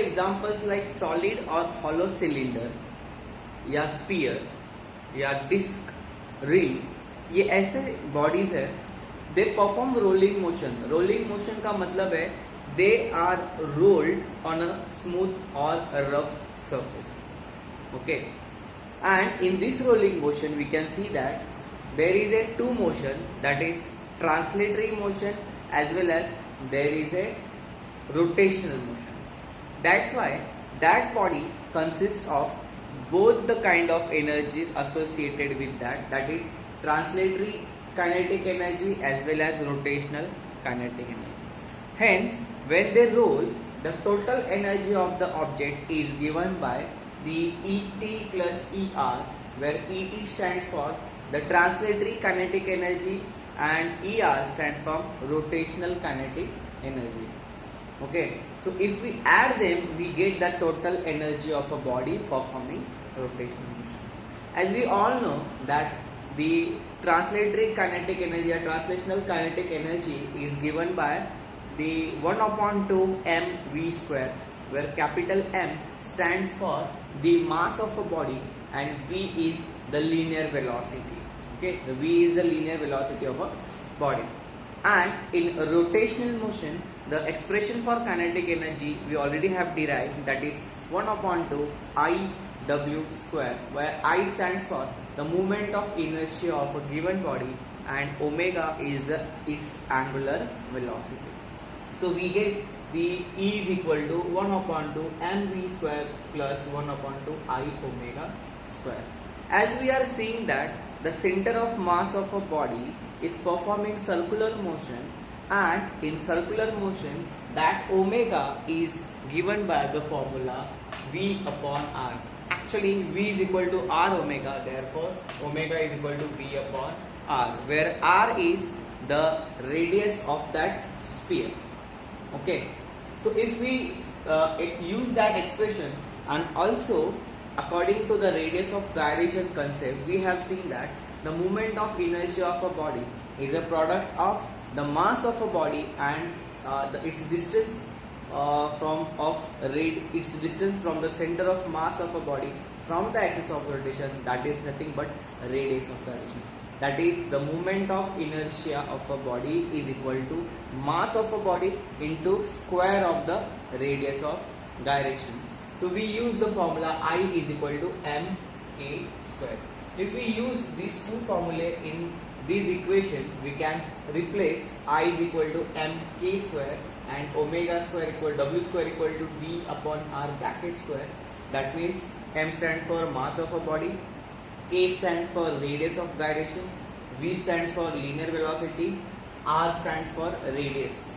Examples like solid और hollow cylinder या spear या डिस्क रिंग, ये ऐसे बॉडीज है, they perform rolling motion. Rolling motion का मतलब है they are rolled on a smooth और rough surface. Okay, and in this rolling motion we can see that there is a two motion, that is translatory motion as well as there is a rotational motion. That's why that body consists of both the kind of energies associated with that, that is translatory kinetic energy as well as rotational kinetic energy. Hence, when they roll, the total energy of the object is given by the Et plus Er, where Et stands for the translatory kinetic energy and Er stands for rotational kinetic energy. Okay, so if we add them, we get the total energy of a body performing rotational motion. As we all know that the translatory kinetic energy or translational kinetic energy is given by the 1 upon 2 mv square, where capital M stands for the mass of a body and v is the linear velocity. Okay, the v is the linear velocity of a body. And in rotational motion, the expression for kinetic energy we already have derived, that is 1 upon 2 I w square, where I stands for the moment of inertia of a given body and omega is its angular velocity. So we get the E is equal to 1 upon 2 mv square plus 1 upon 2 I omega square. As we are seeing that the center of mass of a body is performing circular motion, and in circular motion that omega is given by the formula V upon R. Actually V is equal to R omega, therefore omega is equal to V upon R, where R is the radius of that sphere. Okay, so if we use that expression, and also according to the radius of gyration concept, we have seen that the moment of inertia of a body is a product of the mass of a body and its distance its distance from the center of mass of a body from the axis of rotation, that is nothing but radius of gyration. That is, the moment of inertia of a body is equal to mass of a body into square of the radius of gyration. So we use the formula I is equal to mk square. If we use these two formulae in this equation, we can replace I is equal to mk square and omega square equal w square equal to V upon R bracket square. That means m stands for mass of a body, k stands for radius of gyration, v stands for linear velocity, r stands for radius.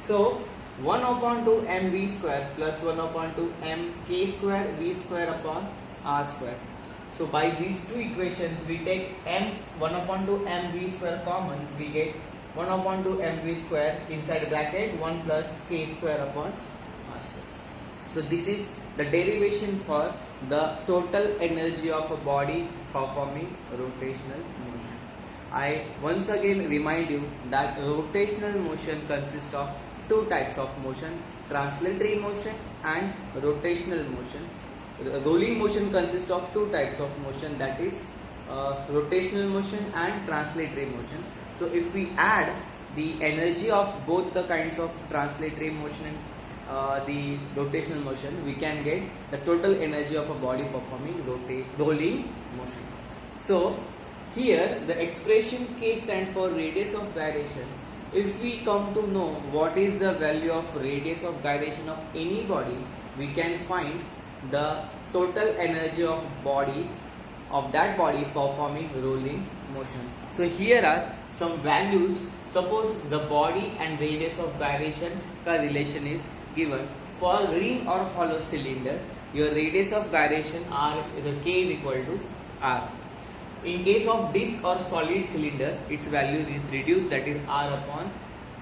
So 1 upon 2 mv square plus 1 upon 2 mk square v square upon r square. So by these two equations we take m 1 upon 2 mv square common, we get 1 upon 2 mv square inside bracket 1 plus k square upon r square. So this is the derivation for the total energy of a body performing rotational motion. I once again remind you that rotational motion consists of two types of motion, translatory motion and rotational motion. Rolling motion consists of two types of motion, that is rotational motion and translatory motion. So if we add the energy of both the kinds of translatory motion and the rotational motion, we can get the total energy of a body performing rolling motion. So here the expression k stands for radius of gyration. If we come to know what is the value of radius of gyration of any body, we can find the total energy of that body performing rolling motion. So here are some values. Suppose the body and radius of gyration ka relation is given. For ring or hollow cylinder, your radius of gyration k is equal to r. In case of disc or solid cylinder, its value is reduced, that is r upon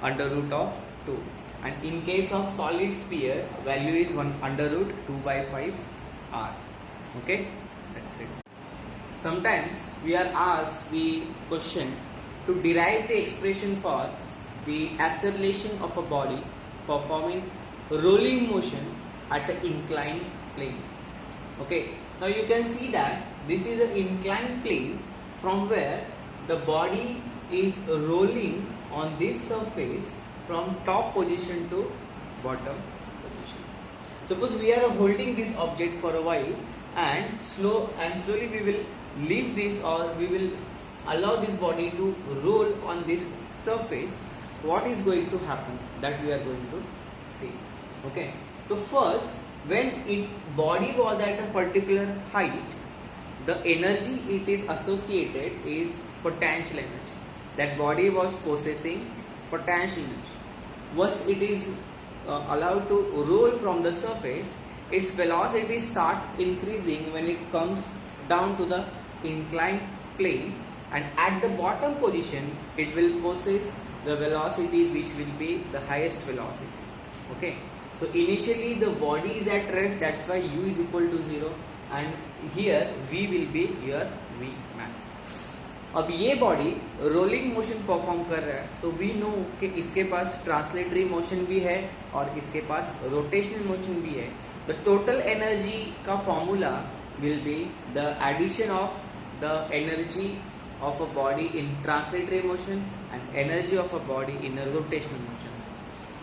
under root of 2. And in case of solid sphere, value is 1 under root 2 by 5 r. Okay, that's it. Sometimes we are asked the question to derive the expression for the acceleration of a body performing rolling motion at an inclined plane. Okay, now you can see that this is an inclined plane from where the body is rolling on this surface from top position to bottom position. Suppose we are holding this object for a while and slowly we will leave this, or we will allow this body to roll on this surface. What is going to happen, that we are going to see. Okay, so first, when body was at a particular height, the energy it is associated is potential energy. That body was possessing potential energy. Once it is allowed to roll from the surface, its velocity start increasing when it comes down to the inclined plane, and at the bottom position it will possess the velocity which will be the highest velocity. Okay, so initially the body is at rest, that's why u is equal to 0, and here v will be your v max. अब ये body rolling motion perform कर रहा है, so we know कि इसके पास translatory motion भी है और इसके पास रोटेशनल मोशन भी है. द टोटल एनर्जी का formula will be the addition of the energy of a body in translatory motion and energy of a body in a rotational motion.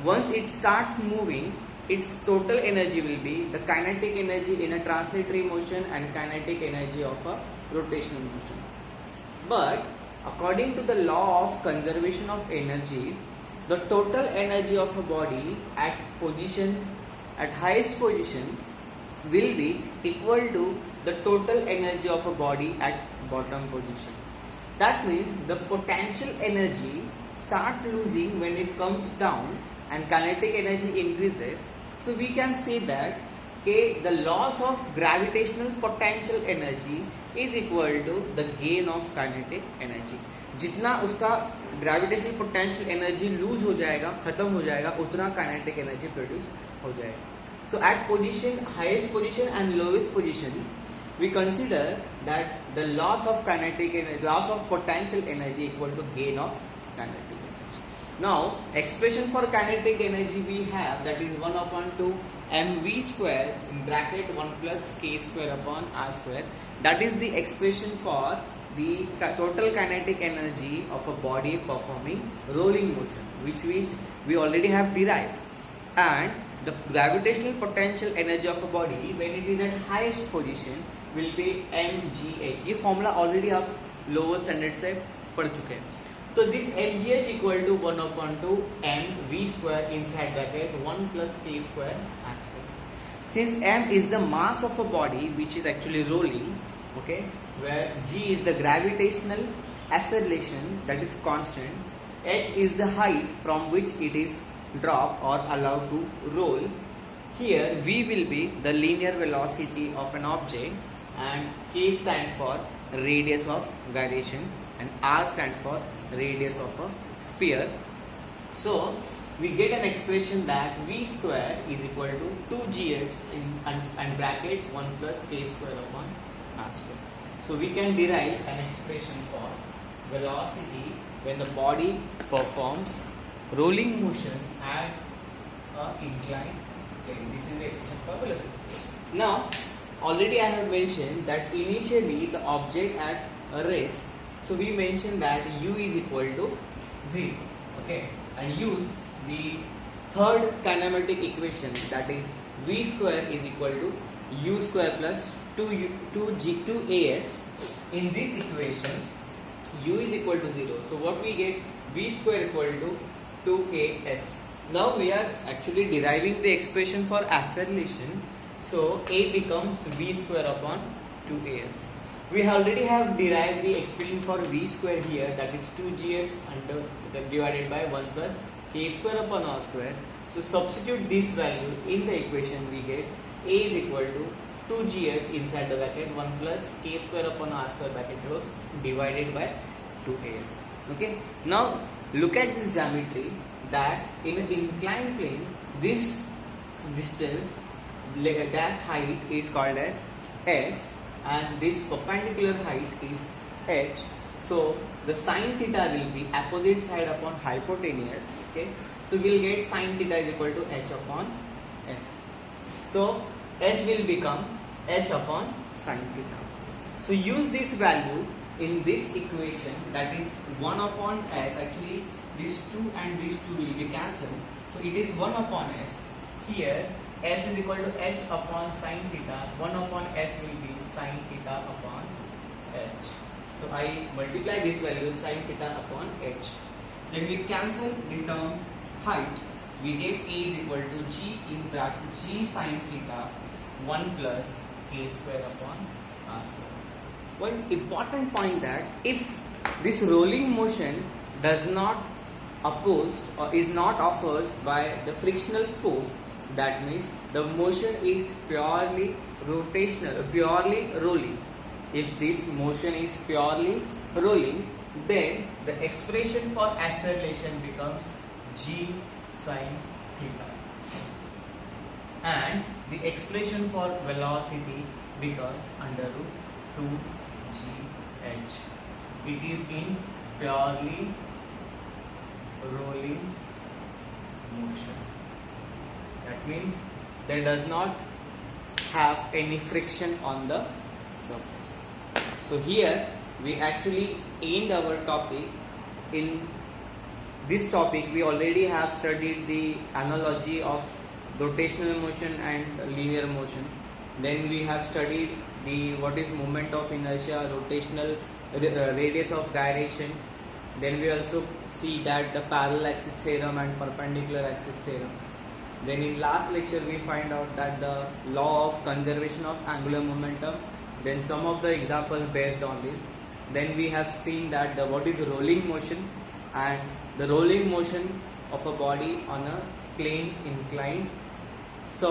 Once it starts moving, its total energy will be the kinetic energy in a translatory motion and kinetic energy of a rotational motion. But according to the law of conservation of energy, the total energy of a body at highest position will be equal to the total energy of a body at bottom position. That means the potential energy start losing when it comes down and kinetic energy increases. So we can say that the loss of gravitational potential energy is equal to the gain of kinetic energy. जितना उसका gravitational potential energy lose हो जाएगा, खत्म हो जाएगा, उतना kinetic energy produce हो जाएगा. So at position, highest position and lowest position, we consider that the loss of kinetic energy, loss of potential energy equal to gain of kinetic energy. Now, expression for kinetic energy we have, that is 1 upon 2 mv square in bracket 1 plus k square upon r square. That is the expression for the total kinetic energy of a body performing rolling motion, which we already have derived. And the gravitational potential energy of a body when it is at highest position will be mgh. ये formula already आप lower standard से पढ़ चुके हैं. तो this mgh equal to 1 upon 2 mv square inside bracket 1 plus k square r square. Since m is the mass of a body which is actually rolling, okay, where g is the gravitational acceleration, that is constant, h is the height from which it is dropped or allowed to roll. Here v will be the linear velocity of an object, and k stands for radius of gyration and r stands for radius of a sphere. So we get an expression that v square is equal to 2gh and bracket 1 plus k square upon r square. So we can derive an expression for velocity when the body performs rolling motion at inclined plane. This is the expression for velocity. Now, already I have mentioned that initially the object at rest, so we mentioned that u is equal to 0, okay, and use the third kinematic equation, that is v square is equal to u square plus 2as. In this equation u is equal to 0, so what we get, v square equal to 2as. Now we are actually deriving the expression for acceleration, so a becomes v square upon 2as. We already have derived the expression for v square here, that is 2gs divided by 1 plus k square upon r square. So substitute this value in the equation, we get a is equal to 2gs inside the bracket 1 plus k square upon r square bracket close divided by 2as. Okay, now look at this geometry, that in an inclined plane this distance, that height is called as s, and this perpendicular height is h. So the sine theta will be opposite side upon hypotenuse. Okay, so we'll get sine theta is equal to h upon s. So S will become h upon sin theta. So use this value in this equation, that is 1 upon s. Actually these 2 and these 2 will be cancelled. So it is 1 upon s. Here s is equal to h upon sin theta. 1 upon s will be sin theta upon h. So I multiply this value sin theta upon h. Then we cancel the term height. We get A is equal to g in bracket g sin theta 1 plus k square upon r square. One important point, that if this rolling motion does not opposed or is not offered by the frictional force, that means the motion is purely rotational, purely rolling. If this motion is purely rolling, then the expression for acceleration becomes g sin theta, and the expression for velocity becomes under root 2gh. It is in purely rolling motion. That means there does not have any friction on the surface. So here we actually end our topic. In this topic we already have studied the analogy of rotational motion and linear motion. Then we have studied the what is moment of inertia, rotational radius of gyration. Then we also see that the parallel axis theorem and perpendicular axis theorem. Then in last lecture we find out that the law of conservation of angular momentum. Then some of the examples based on this. Then we have seen that the what is rolling motion and the rolling motion of a body on a plane inclined surface.